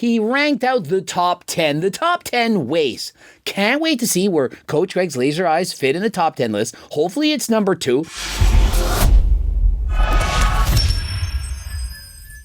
he ranked out the top 10 ways. Can't wait to see where Coach Greg's laser eyes fit in the top 10 list. Hopefully it's number 2.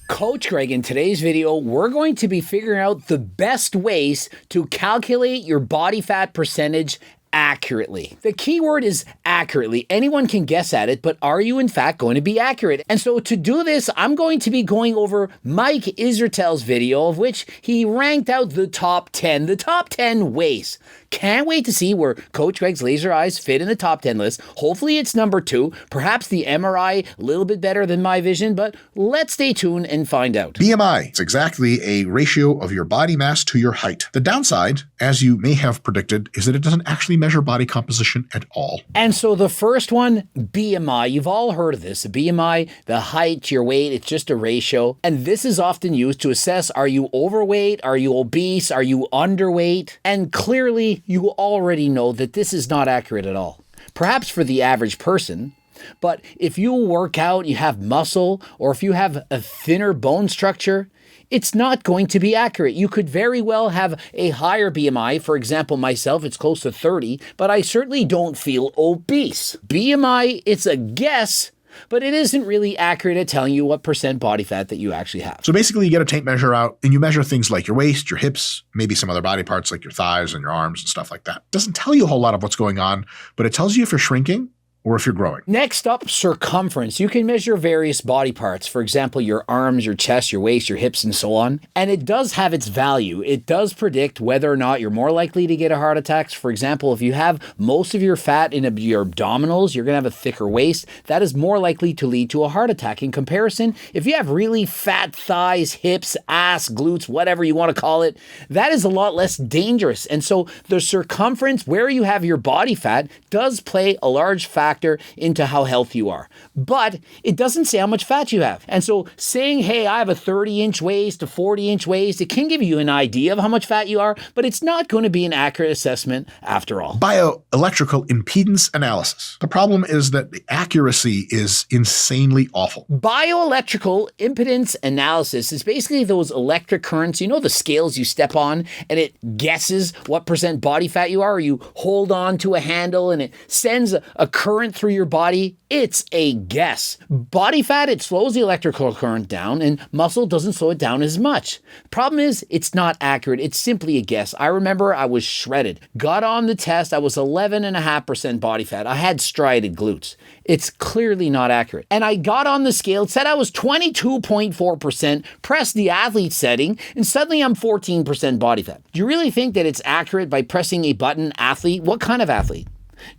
Coach Greg, in today's video, we're going to be figuring out the best ways to calculate your body fat percentage accurately. The key word is accurately. Anyone can guess at it, but are you in fact going to be accurate? And so to do this, I'm going to be going over Mike Israetel's video, of which he ranked out the top 10 ways. Can't wait to see where Coach Greg's laser eyes fit in the top 10 list. Hopefully it's number 2. Perhaps the MRI a little bit better than my vision, but let's stay tuned and find out. BMI is exactly a ratio of your body mass to your height. The downside, as you may have predicted, is that it doesn't actually measure body composition at all. And so the first one, BMI. You've all heard of this. BMI, the height to your weight, it's just a ratio. And this is often used to assess, are you overweight? Are you obese? Are you underweight? And clearly, you already know that this is not accurate at all. Perhaps for the average person, but if you work out, you have muscle, or if you have a thinner bone structure, it's not going to be accurate. You could very well have a higher BMI. For example, myself, it's close to 30, but I certainly don't feel obese. BMI, it's a guess, but it isn't really accurate at telling you what percent body fat that you actually have. So basically you get a tape measure out and you measure things like your waist, your hips, maybe some other body parts like your thighs and your arms and stuff like that. It doesn't tell you a whole lot of what's going on, but it tells you if you're shrinking or if you're growing. Next up, circumference. You can measure various body parts. For example, your arms, your chest, your waist, your hips, and so on. And it does have its value. It does predict whether or not you're more likely to get a heart attack. For example, if you have most of your fat in your abdominals, you're going to have a thicker waist. That is more likely to lead to a heart attack. In comparison, if you have really fat thighs, hips, ass, glutes, whatever you want to call it, that is a lot less dangerous. And so the circumference, where you have your body fat, does play a large factor into how healthy you are. But it doesn't say how much fat you have. And so saying, hey, I have a 30-inch waist, a 40-inch waist, it can give you an idea of how much fat you are, but it's not going to be an accurate assessment after all. Bioelectrical impedance analysis. The problem is that the accuracy is insanely awful. Bioelectrical impedance analysis is basically those electric currents, you know, the scales you step on and it guesses what percent body fat you are, or you hold on to a handle and it sends a current through your body. It's a guess. Body fat, it slows the electrical current down, and muscle doesn't slow it down as much. Problem is, it's not accurate. It's simply a guess. I remember I was shredded. Got on the test, I was 11.5% body fat. I had striated glutes. It's clearly not accurate. And I got on the scale, it said I was 22.4%, pressed the athlete setting, and suddenly I'm 14% body fat. Do you really think that it's accurate by pressing a button athlete? What kind of athlete?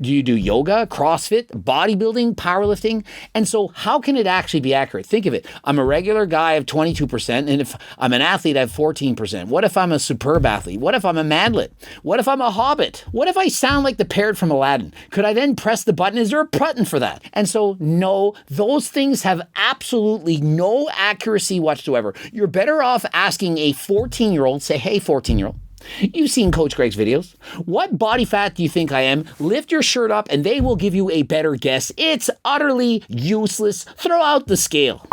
Do you do yoga, CrossFit, bodybuilding, powerlifting? And so how can it actually be accurate? Think of it. I'm a regular guy, I have 22%. And if I'm an athlete, I have 14%. What if I'm a superb athlete? What if I'm a manlet? What if I'm a hobbit? What if I sound like the parrot from Aladdin? Could I then press the button? Is there a button for that? And so no, those things have absolutely no accuracy whatsoever. You're better off asking a 14-year-old, say, hey, 14-year-old, you've seen Coach Greg's videos. What body fat do you think I am? Lift your shirt up and they will give you a better guess. It's utterly useless. Throw out the scale.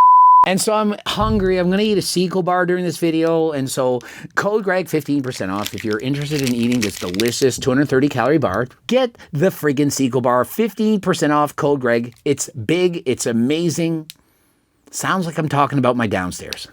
And so I'm hungry. I'm going to eat a Sequel bar during this video. And so code Greg 15% off. If you're interested in eating this delicious 230 calorie bar, get the friggin' Sequel bar. 15% off, code Greg. It's big. It's amazing. Sounds like I'm talking about my downstairs.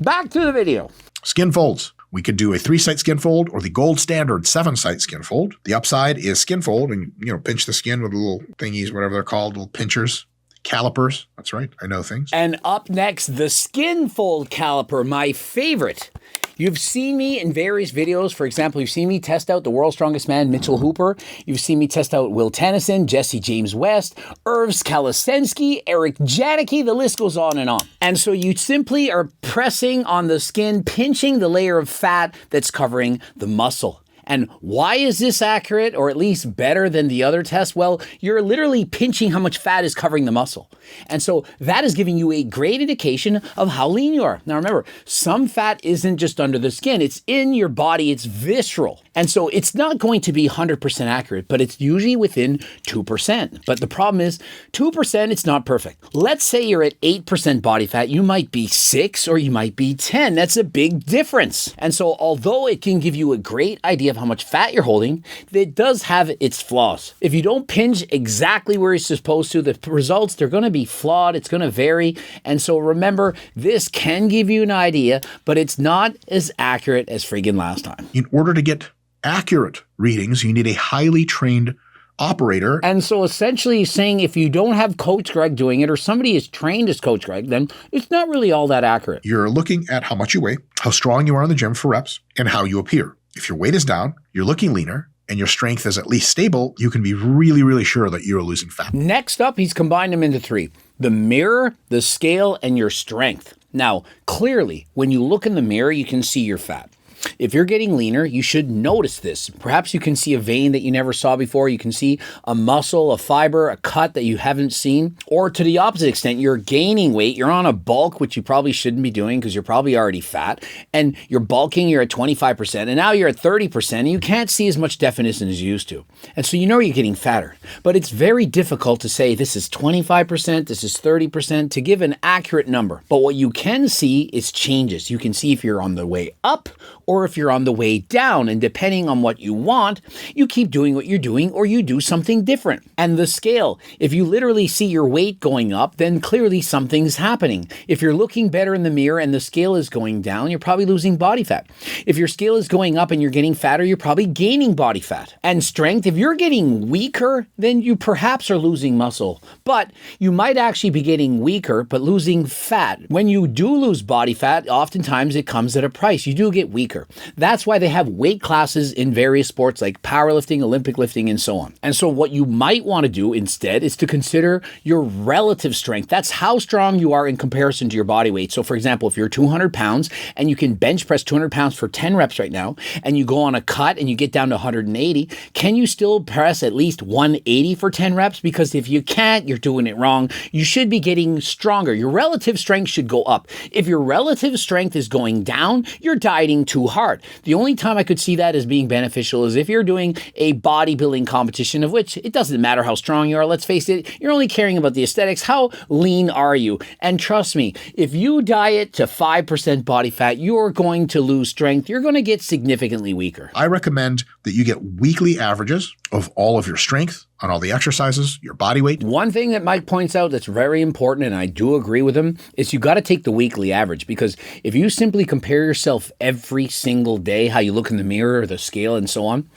Back to the video. Skinfolds. We could do a 3-site Skinfold or the gold standard 7-site Skinfold. The upside is Skinfold, and pinch the skin with little thingies, whatever they're called, little pinchers. Calipers. That's right. I know things. And up next, the Skinfold caliper, my favorite. You've seen me in various videos. For example, you've seen me test out the world's strongest man, Mitchell Hooper. You've seen me test out Will Tennyson, Jesse James West, Irvs Kalesensky, Eric Janicki. The list goes on and on. And so you simply are pressing on the skin, pinching the layer of fat that's covering the muscle. And why is this accurate, or at least better than the other tests? Well, you're literally pinching how much fat is covering the muscle. And so that is giving you a great indication of how lean you are. Now remember, some fat isn't just under the skin, it's in your body, it's visceral. And so it's not going to be 100% accurate, but it's usually within 2%. But the problem is 2%, it's not perfect. Let's say you're at 8% body fat, you might be 6 or you might be 10. That's a big difference. And so although it can give you a great idea of how much fat you're holding, it does have its flaws. If you don't pinch exactly where you're supposed to, the results, they're going to be flawed, it's going to vary. And so remember, this can give you an idea, but it's not as accurate as friggin' last time. In order to get accurate readings, you need a highly trained operator. And so essentially saying if you don't have Coach Greg doing it, or somebody is trained as Coach Greg, then it's not really all that accurate. You're looking at how much you weigh, how strong you are in the gym for reps, and how you appear. If your weight is down, you're looking leaner, and your strength is at least stable, you can be really, really sure that you're losing fat. Next up, he's combined them into 3. The mirror, the scale, and your strength. Now, clearly, when you look in the mirror, you can see your fat. If you're getting leaner, you should notice this. Perhaps you can see a vein that you never saw before. You can see a muscle, a fiber, a cut that you haven't seen. Or to the opposite extent, you're gaining weight. You're on a bulk, which you probably shouldn't be doing because you're probably already fat. And you're bulking, you're at 25%. And now you're at 30%. And you can't see as much definition as you used to. And so you know you're getting fatter. But it's very difficult to say this is 25%, this is 30%, to give an accurate number. But what you can see is changes. You can see if you're on the way up or if you're on the way down, and depending on what you want, you keep doing what you're doing or you do something different. And the scale, if you literally see your weight going up, then clearly something's happening. If you're looking better in the mirror and the scale is going down, you're probably losing body fat. If your scale is going up and you're getting fatter, you're probably gaining body fat. And strength, if you're getting weaker, then you perhaps are losing muscle. But you might actually be getting weaker, but losing fat. When you do lose body fat, oftentimes it comes at a price. You do get weaker. That's why they have weight classes in various sports like powerlifting, Olympic lifting, and so on. And so what you might want to do instead is to consider your relative strength. That's how strong you are in comparison to your body weight. So for example, if you're 200 pounds and you can bench press 200 pounds for 10 reps right now, and you go on a cut and you get down to 180, can you still press at least 180 for 10 reps? Because if you can't, you're doing it wrong. You should be getting stronger. Your relative strength should go up. If your relative strength is going down, you're dieting too hard. The only time I could see that as being beneficial is if you're doing a bodybuilding competition, of which it doesn't matter how strong you are. Let's face it, you're only caring about the aesthetics. How lean are you? And trust me, if you diet to 5% body fat, you're going to lose strength. You're going to get significantly weaker. I recommend that you get weekly averages of all of your strength on all the exercises, your body weight. One thing that Mike points out that's very important, and I do agree with him, is you got to take the weekly average, because if you simply compare yourself every single day, how you look in the mirror or the scale and so on,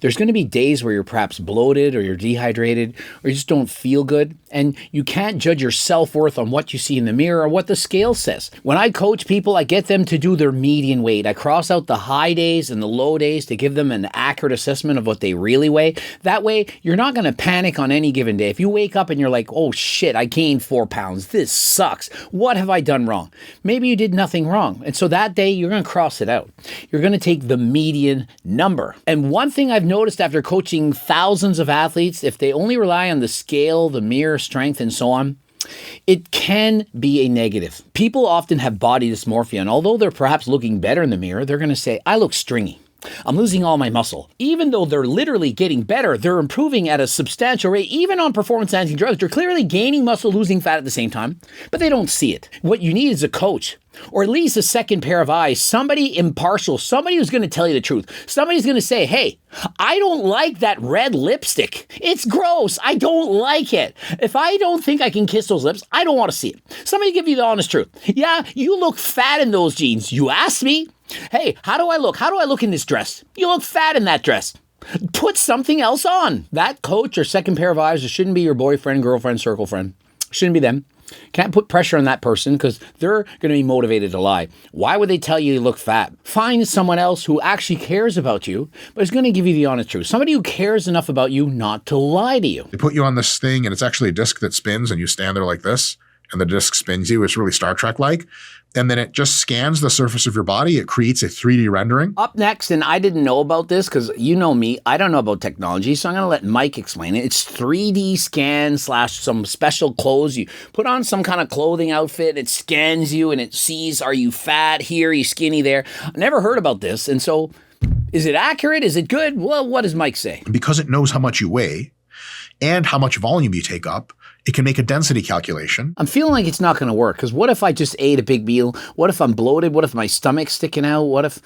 there's going to be days where you're perhaps bloated or you're dehydrated or you just don't feel good. And you can't judge your self-worth on what you see in the mirror or what the scale says. When I coach people, I get them to do their median weight. I cross out the high days and the low days to give them an accurate assessment of what they really weigh. That way, you're not going to panic on any given day. If you wake up and you're like, oh shit, I gained 4 pounds. This sucks. What have I done wrong? Maybe you did nothing wrong. And so that day, you're going to cross it out. You're going to take the median number. And one thing I've noticed after coaching thousands of athletes, if they only rely on the scale, the mirror, strength, and so on, it can be a negative. People often have body dysmorphia, and although they're perhaps looking better in the mirror, they're going to say, I look stringy. I'm losing all my muscle. Even though they're literally getting better, they're improving at a substantial rate. Even on performance-enhancing drugs, they're clearly gaining muscle, losing fat at the same time, but they don't see it. What you need is a coach, or at least a second pair of eyes, somebody impartial, somebody who's going to tell you the truth. Somebody's going to say, hey, I don't like that red lipstick. It's gross. I don't like it. If I don't think I can kiss those lips, I don't want to see it. Somebody give you the honest truth. Yeah, you look fat in those jeans. You asked me. Hey, how do I look? How do I look in this dress? You look fat in that dress. Put something else on. That coach or second pair of eyes, it shouldn't be your boyfriend, girlfriend, circle friend. Shouldn't be them. Can't put pressure on that person because they're going to be motivated to lie. Why would they tell you look fat? Find someone else who actually cares about you, but is going to give you the honest truth. Somebody who cares enough about you not to lie to you. They put you on this thing and it's actually a disc that spins and you stand there like this and the disc spins you. It's really Star Trek-like. and then it just scans the surface of your body. It creates a 3D rendering. Up next, and I didn't know about this because you know me, I don't know about technology, so I'm going to let Mike explain it. It's 3D scan / some special clothes. You put on some kind of clothing outfit, it scans you, and it sees, are you fat here, are you skinny there? I never heard about this, and so is it accurate? Is it good? Well, what does Mike say? Because it knows how much you weigh and how much volume you take up, it can make a density calculation. I'm feeling like it's not going to work because what if I just ate a big meal? What if I'm bloated? What if my stomach's sticking out? What if...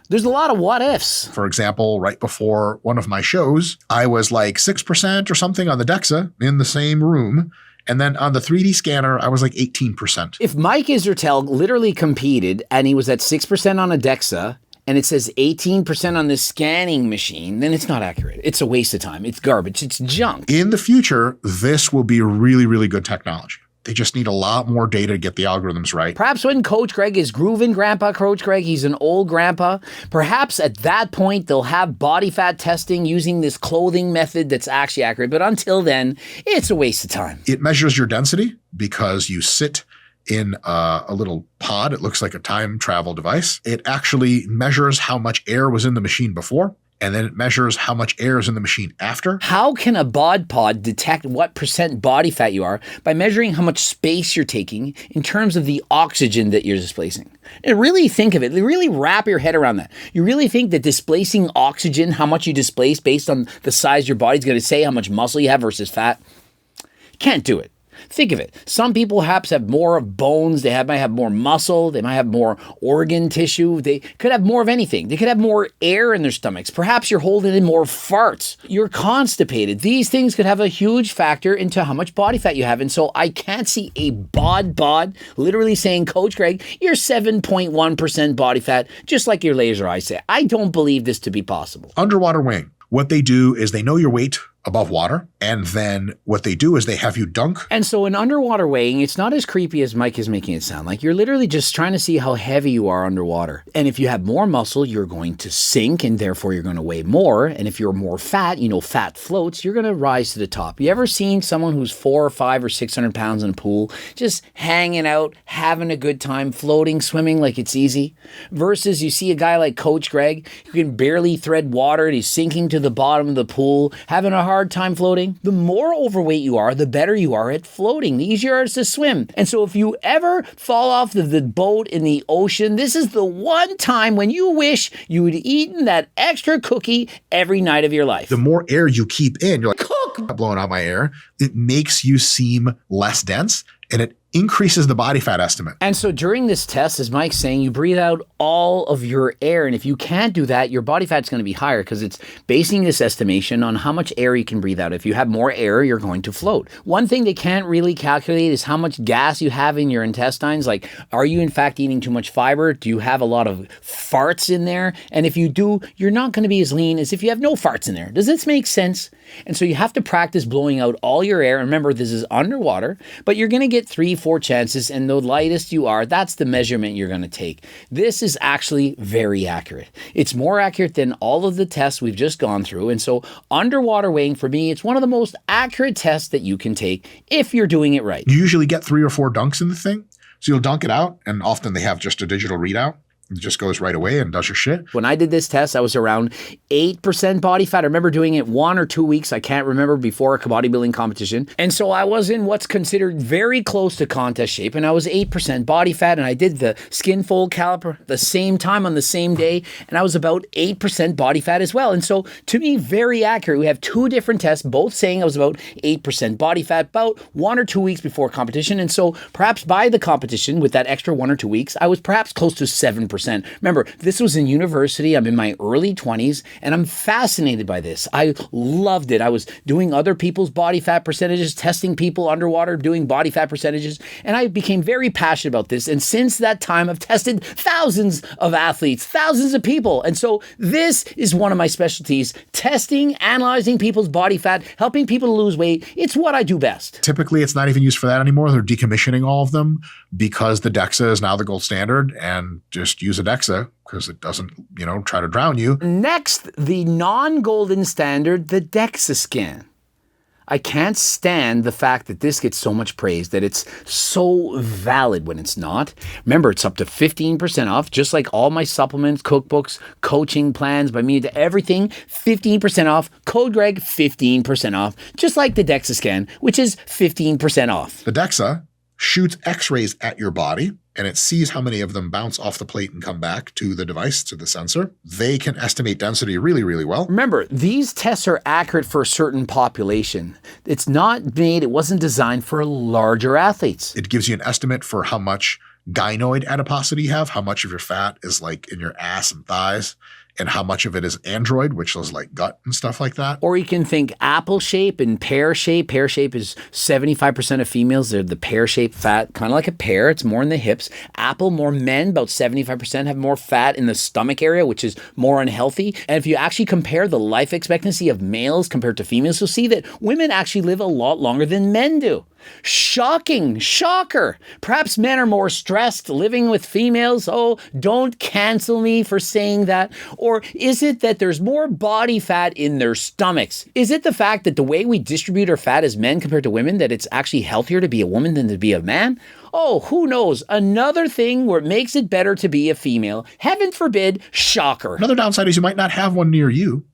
There's a lot of what ifs. For example, right before one of my shows, I was like 6% or something on the Dexa in the same room. And then on the 3D scanner, I was like 18%. If Mike Israetel literally competed and he was at 6% on a Dexa, and it says 18% on this scanning machine, then it's not accurate. It's a waste of time. It's garbage. It's junk. In the future, this will be really, really good technology. They just need a lot more data to get the algorithms right. Perhaps when Coach Greg is grooving Grandpa Coach Greg, he's an old grandpa, perhaps at that point they'll have body fat testing using this clothing method that's actually accurate. But until then, it's a waste of time. It measures your density because you sit in a little pod. It looks like a time travel device. It actually measures how much air was in the machine before, and then it measures how much air is in the machine after. How can a bod pod detect what % body fat you are by measuring how much space you're taking in terms of the oxygen that you're displacing? And really think of it. Really wrap your head around that. You really think that displacing oxygen, how much you displace based on the size of your body is going to say how much muscle you have versus fat? Can't do it. Think of it. Some people perhaps have more of bones. They might have more muscle. They might have more organ tissue. They could have more of anything. They could have more air in their stomachs. Perhaps you're holding in more farts. You're constipated. These things could have a huge factor into how much body fat you have. And so I can't see a bod literally saying, Coach Greg, you're 7.1% body fat, just like your laser eyes say. I don't believe this to be possible. Underwater weighing. What they do is they know your weight above water, and then what they do is they have you dunk. And so in underwater weighing, it's not as creepy as Mike is making it sound like. You're literally just trying to see how heavy you are underwater. And if you have more muscle, you're going to sink, and therefore you're going to weigh more. And if you're more fat, fat floats, you're going to rise to the top. You ever seen someone who's 4 or 5 or 600 pounds in a pool, just hanging out, having a good time, floating, swimming like it's easy? Versus you see a guy like Coach Greg, who can barely thread water, and he's sinking to the bottom of the pool, having a hard time floating. The more overweight you are, the better you are at floating, the easier it is to swim. And so if you ever fall off the boat in the ocean, this is the one time when you wish you had eaten that extra cookie every night of your life. The more air you keep in, you're like, I'm blowing out my air. It makes you seem less dense, and it increases the body fat estimate. And so during this test, as Mike's saying, you breathe out all of your air. And if you can't do that, your body fat's going to be higher because it's basing this estimation on how much air you can breathe out. If you have more air, you're going to float. One thing they can't really calculate is how much gas you have in your intestines. Like, are you in fact eating too much fiber? Do you have a lot of farts in there? And if you do, you're not going to be as lean as if you have no farts in there. Does this make sense? And so you have to practice blowing out all your air. And remember, this is underwater, but you're going to get 3-4 chances, and the lightest you are, that's the measurement you're going to take. This is actually very accurate. It's more accurate than all of the tests we've just gone through, and so underwater weighing, for me, it's one of the most accurate tests that you can take if you're doing it right. You usually get 3 or 4 dunks in the thing, so you'll dunk it out, and often they have just a digital readout. It just goes right away and does your shit. When I did this test, I was around 8% body fat. I remember doing it 1 or 2 weeks. I can't remember, before a bodybuilding competition. And so I was in what's considered very close to contest shape, and I was 8% body fat, and I did the Skinfold caliper the same time on the same day, and I was about 8% body fat as well. And so to me, very accurate. We have 2 different tests, both saying I was about 8% body fat, about 1 or 2 weeks before competition. And so perhaps by the competition, with that extra 1 or 2 weeks, I was perhaps close to 7%. Remember, this was in university. I'm in my early 20s, and I'm fascinated by this. I loved it. I was doing other people's body fat percentages, testing people underwater, doing body fat percentages, and I became very passionate about this. And since that time, I've tested thousands of athletes, thousands of people. And so this is one of my specialties: testing, analyzing people's body fat, helping people to lose weight. It's what I do best. Typically, it's not even used for that anymore. They're decommissioning all of them because the Dexa is now the gold standard, and just use a Dexa because it doesn't, try to drown you. Next, the non-golden standard, the Dexa scan. I can't stand the fact that this gets so much praise, that it's so valid when it's not. Remember, it's up to 15% off, just like all my supplements, cookbooks, coaching plans by me, to everything, 15% off. Code Greg, 15% off, just like the Dexa scan, which is 15% off. The Dexa shoots x-rays at your body, and it sees how many of them bounce off the plate and come back to the device, to the sensor. They can estimate density really, really well. Remember, these tests are accurate for a certain population. It wasn't designed for larger athletes. It gives you an estimate for how much gynoid adiposity you have, how much of your fat is like in your ass and thighs, and how much of it is android, which is like gut and stuff like that. Or you can think apple shape and pear shape. Pear shape is 75% of females. They're the pear-shaped fat, kind of like a pear. It's more in the hips. Apple, more men, about 75% have more fat in the stomach area, which is more unhealthy. And if you actually compare the life expectancy of males compared to females, you'll see that women actually live a lot longer than men do. Shocking, shocker. Perhaps men are more stressed living with females. Oh, don't cancel me for saying that. Or is it that there's more body fat in their stomachs? Is it the fact that the way we distribute our fat as men compared to women, that it's actually healthier to be a woman than to be a man? Oh, who knows? Another thing where it makes it better to be a female. Heaven forbid, shocker. Another downside is you might not have one near you.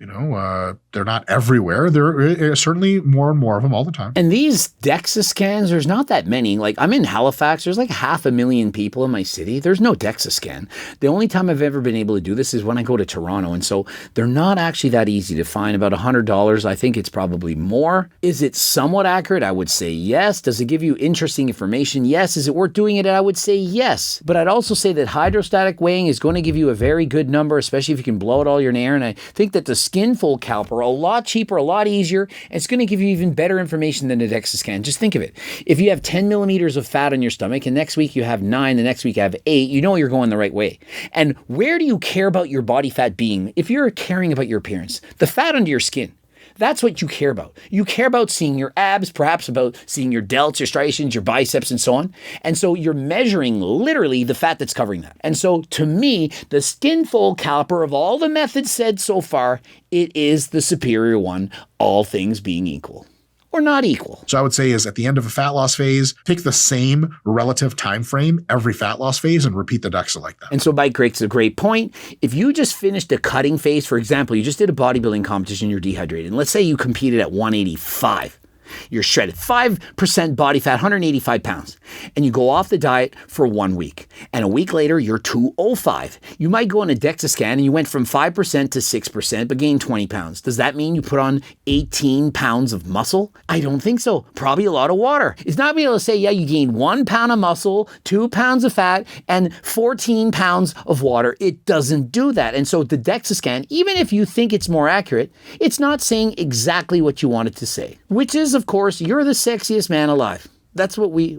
They're not everywhere. There are certainly more and more of them all the time. And these Dexa scans, there's not that many. Like, I'm in Halifax. There's like 500,000 people in my city. There's no Dexa scan. The only time I've ever been able to do this is when I go to Toronto. And so they're not actually that easy to find. About $100. I think it's probably more. Is it somewhat accurate? I would say yes. Does it give you interesting information? Yes. Is it worth doing it? I would say yes. But I'd also say that hydrostatic weighing is going to give you a very good number, especially if you can blow it all your air. And I think that the Skinfold caliper, a lot cheaper, a lot easier, and it's going to give you even better information than a Dexa scan. Just think of it. If you have 10 millimeters of fat on your stomach and next week you have 9, the next week you have 8, you know you're going the right way. And where do you care about your body fat being? If you're caring about your appearance, the fat under your skin, that's what you care about. You care about seeing your abs, perhaps about seeing your delts, your striations, your biceps, and so on. And so you're measuring literally the fat that's covering that. And so to me, the Skinfold caliper, of all the methods said so far, it is the superior one, all things being equal. Or not equal. So I would say is at the end of a fat loss phase, pick the same relative time frame every fat loss phase and repeat the Dexa like that. And so Mike makes a great point. If you just finished a cutting phase, for example, you just did a bodybuilding competition, you're dehydrated, and let's say you competed at 185. You're shredded, 5% body fat, 185 pounds. And you go off the diet for 1 week. And a week later, you're 205. You might go on a Dexa scan and you went from 5% to 6%, but gained 20 pounds. Does that mean you put on 18 pounds of muscle? I don't think so. Probably a lot of water. It's not being able to say, yeah, you gained 1 pound of muscle, 2 pounds of fat, and 14 pounds of water. It doesn't do that. And so the Dexa scan, even if you think it's more accurate, it's not saying exactly what you want it to say, which is, of course, you're the sexiest man alive. That's what we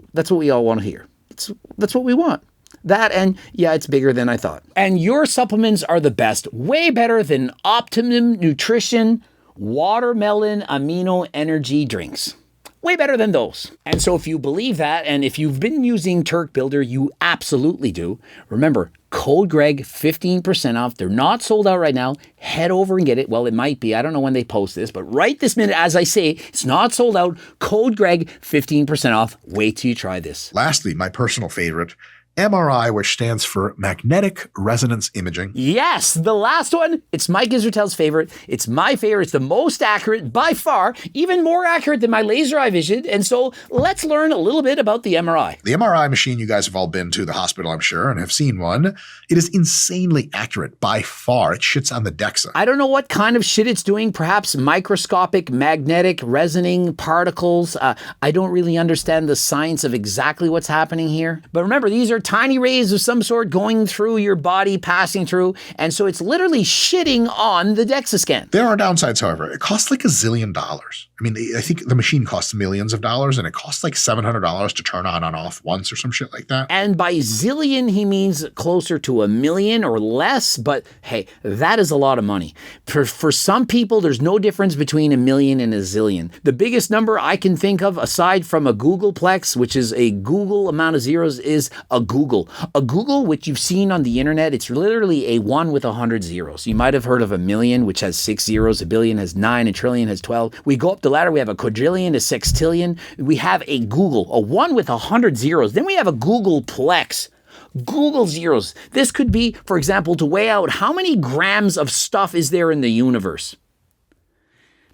all want to hear. That's what we want. That, and yeah, it's bigger than I thought. And your supplements are the best, way better than Optimum Nutrition watermelon amino energy drinks. Way better than those. And so if you believe that, and if you've been using Turk Builder, you absolutely do. Remember, code Greg, 15% off. They're not sold out right now. Head over and get it. Well, it might be. I don't know when they post this, but right this minute, as I say, it's not sold out. Code Greg, 15% off. Wait till you try this. Lastly, my personal favorite, MRI, which stands for magnetic resonance imaging. Yes, the last one, it's Mike Israetel's favorite. It's my favorite. It's the most accurate by far, even more accurate than my laser eye vision. And so let's learn a little bit about the MRI. The MRI machine, you guys have all been to the hospital, I'm sure, and have seen one. It is insanely accurate by far. It shits on the Dexa. I don't know what kind of shit it's doing. Perhaps microscopic, magnetic, resonating particles. I don't really understand the science of exactly what's happening here. But remember, these are tiny rays of some sort going through your body, passing through, and so it's literally shitting on the Dexa scan. There are downsides, however. It costs like $1 zillion. I mean, I think the machine costs millions of dollars, and it costs like $700 to turn on and off once or some shit like that. And by zillion, he means closer to 1 million or less, but hey, that is a lot of money. For some people, there's no difference between 1 million and 1 zillion. The biggest number I can think of, aside from a Googleplex, which is a Google amount of zeros, is a Google. A Google, which you've seen on the internet, it's literally a 1 with 100 zeros. You might have heard of a million, which has 6 zeros. A billion has 9. A trillion has 12. We go up the ladder. We have a quadrillion, a sextillion. We have a Google, a 1 with 100 zeros. Then we have a Googleplex. Google zeros. This could be, for example, to weigh out how many grams of stuff is there in the universe.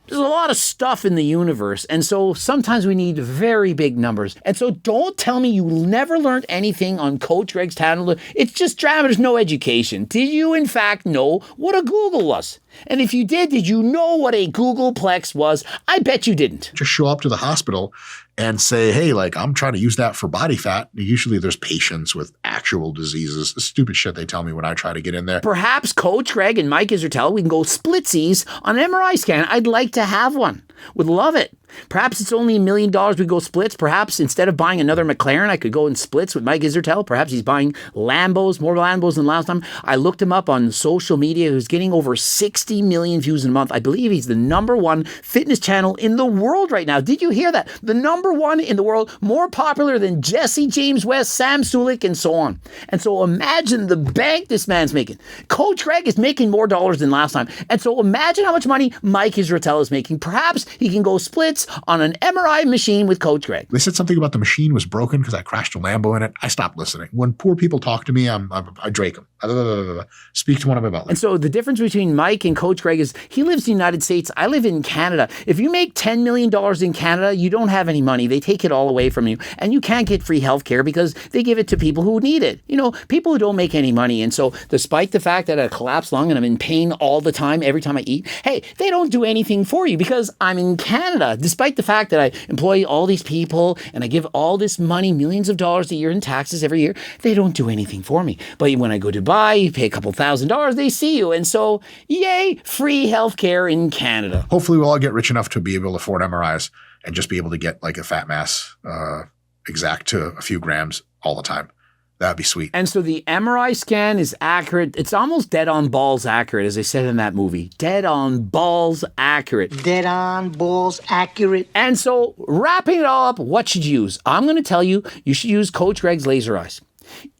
There's a lot of stuff in the universe, and so sometimes we need very big numbers. And so don't tell me you never learned anything on Coach Greg's channel. It's just drama. There's no education. Did you, in fact, know what a Google was? And if you did you know what a Googleplex was? I bet you didn't. Just show up to the hospital and say, hey, like, I'm trying to use that for body fat. Usually there's patients with actual diseases. The stupid shit they tell me when I try to get in there. Perhaps Coach Greg and Mike Israetel, we can go splitsies on an MRI scan. I'd like to have one. Would love it. Perhaps it's only $1 million we go splits. Perhaps instead of buying another McLaren, I could go in splits with Mike Israetel. Perhaps he's buying Lambos, more Lambos than last time. I looked him up on social media. He's getting over 60 million views in a month. I believe he's the #1 fitness channel in the world right now. Did you hear that? The #1 in the world, more popular than Jesse James West, Sam Sulik, and so on. And so imagine the bank this man's making. Coach Greg is making more dollars than last time. And so imagine how much money Mike Israetel is making. Perhaps he can go splits on an MRI machine with Coach Greg. They said something about the machine was broken because I crashed a Lambo in it. I stopped listening. When poor people talk to me, I drake them. Speak to one of them about it. And so the difference between Mike and Coach Greg is he lives in the United States. I live in Canada. If you make $10 million in Canada, you don't have any money. They take it all away from you. And you can't get free health care because they give it to people who need it. You know, people who don't make any money. And so despite the fact that I collapsed lung and I'm in pain all the time, every time I eat, hey, they don't do anything for you because I'm in Canada. Despite the fact that I employ all these people and I give all this money, millions of dollars a year in taxes every year, they don't do anything for me. But when I go to Dubai, you pay a couple $1,000s, they see you. And so, yay, free healthcare in Canada. Hopefully we'll all get rich enough to be able to afford MRIs and just be able to get like a fat mass exact to a few grams all the time. That'd be sweet. And so the MRI scan is accurate. It's almost dead on balls accurate, as I said in that movie. Dead on balls accurate. Dead on balls accurate. And so wrapping it all up, what should you use? I'm going to tell you, you should use Coach Greg's laser eyes.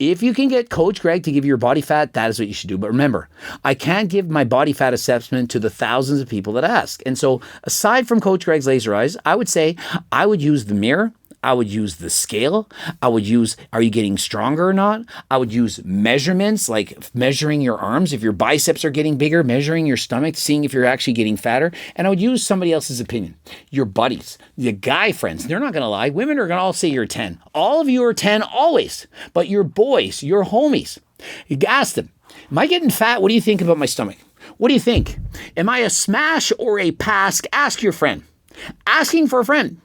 If you can get Coach Greg to give you your body fat, that is what you should do. But remember, I can't give my body fat assessment to the thousands of people that ask. And so aside from Coach Greg's laser eyes, I would say I would use the mirror. I would use the scale. I would use, are you getting stronger or not? I would use measurements, like measuring your arms. If your biceps are getting bigger, measuring your stomach, seeing if you're actually getting fatter. And I would use somebody else's opinion. Your buddies, your guy friends, they're not going to lie. Women are going to all say you're 10. All of you are 10 always. But your boys, your homies, you ask them, am I getting fat? What do you think about my stomach? What do you think? Am I a smash or a pass? Ask your friend. Asking for a friend.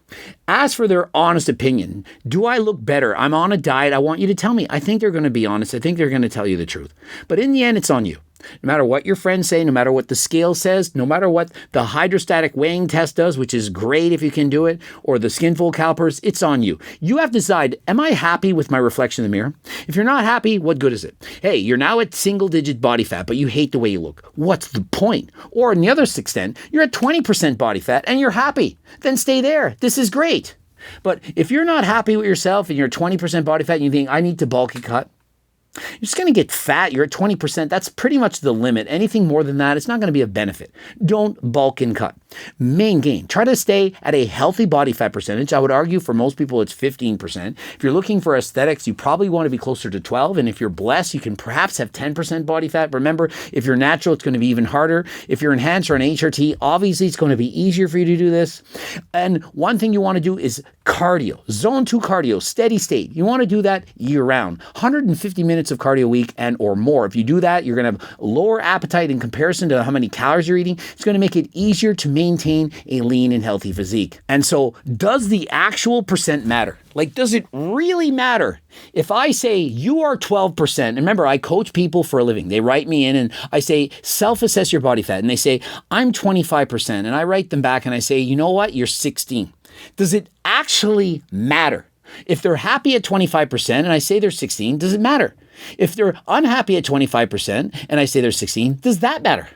Ask for their honest opinion. Do I look better? I'm on a diet. I want you to tell me. I think they're going to be honest. I think they're going to tell you the truth. But in the end, it's on you. No matter what your friends say, no matter what the scale says, no matter what the hydrostatic weighing test does, which is great if you can do it, or the Skinfold calipers, it's on you. You have to decide, am I happy with my reflection in the mirror? If you're not happy, what good is it? Hey, you're now at single-digit body fat, but you hate the way you look. What's the point? Or in the other extent, you're at 20% body fat and you're happy. Then stay there. This is great. But if you're not happy with yourself and you're 20% body fat and you think, I need to bulk and cut, you're just going to get fat. You're at 20%. That's pretty much the limit. Anything more than that, it's not going to be a benefit. Don't bulk and cut. Main gain. Try to stay at a healthy body fat percentage. I would argue for most people it's 15%. If you're looking for aesthetics, you probably want to be closer to 12. And if you're blessed, you can perhaps have 10% body fat. Remember, if you're natural, it's going to be even harder. If you're enhanced or an HRT, obviously it's going to be easier for you to do this. And one thing you want to do is cardio. Zone 2 cardio, steady state. You want to do that year round. 150 minutes of cardio a week and or more. If you do that, you're going to have lower appetite in comparison to how many calories you're eating. It's going to make it easier to maintain a lean and healthy physique. And so does the actual percent matter? Like, does it really matter? If I say you are 12%, and remember, I coach people for a living. They write me in and I say, self-assess your body fat. And they say, I'm 25%. And I write them back and I say, you know what? You're 16. Does it actually matter? If they're happy at 25% and I say they're 16, does it matter? If they're unhappy at 25% and I say they're 16, does that matter?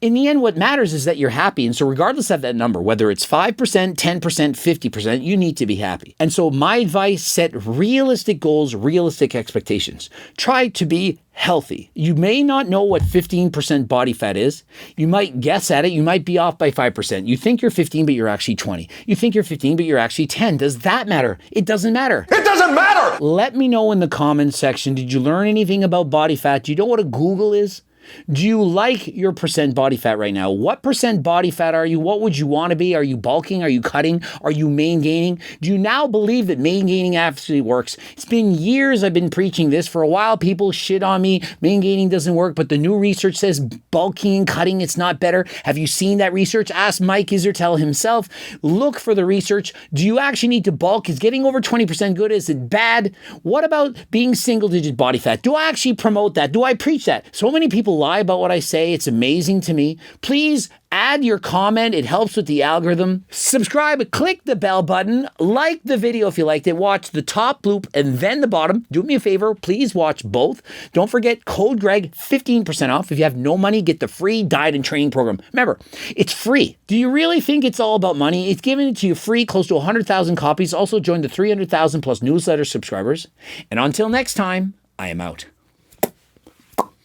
In the end, what matters is that you're happy. And so regardless of that number, whether it's 5%, 10%, 50%, you need to be happy. And so my advice, set realistic goals, realistic expectations. Try to be healthy. You may not know what 15% body fat is. You might guess at it. You might be off by 5%. You think you're 15, but you're actually 20. You think you're 15, but you're actually 10. Does that matter? It doesn't matter. It doesn't matter! Let me know in the comments section. Did you learn anything about body fat? Do you know what a Google is? Do you like your percent body fat right now? What percent body fat are you? What would you want to be? Are you bulking? Are you cutting? Are you main gaining? Do you now believe that main gaining actually works? It's been years I've been preaching this. For a while, people shit on me. Main gaining doesn't work, but the new research says bulking and cutting, it's not better. Have you seen that research? Ask Mike Israetel himself. Look for the research. Do you actually need to bulk? Is getting over 20% good? Is it bad? What about being single-digit body fat? Do I actually promote that? Do I preach that? So many people lie about what I say. It's amazing to me. Please add your comment. It helps with the algorithm. Subscribe, click the bell button, like the video if you liked it, watch the top loop and then the bottom. Do me a favor, please watch both. Don't forget code Greg, 15% off. If you have no money, get the free diet and training program. Remember, it's free. Do you really think it's all about money? It's giving it to you free, close to 100,000 copies. Also join the 300,000 plus newsletter subscribers. And until next time, I am out.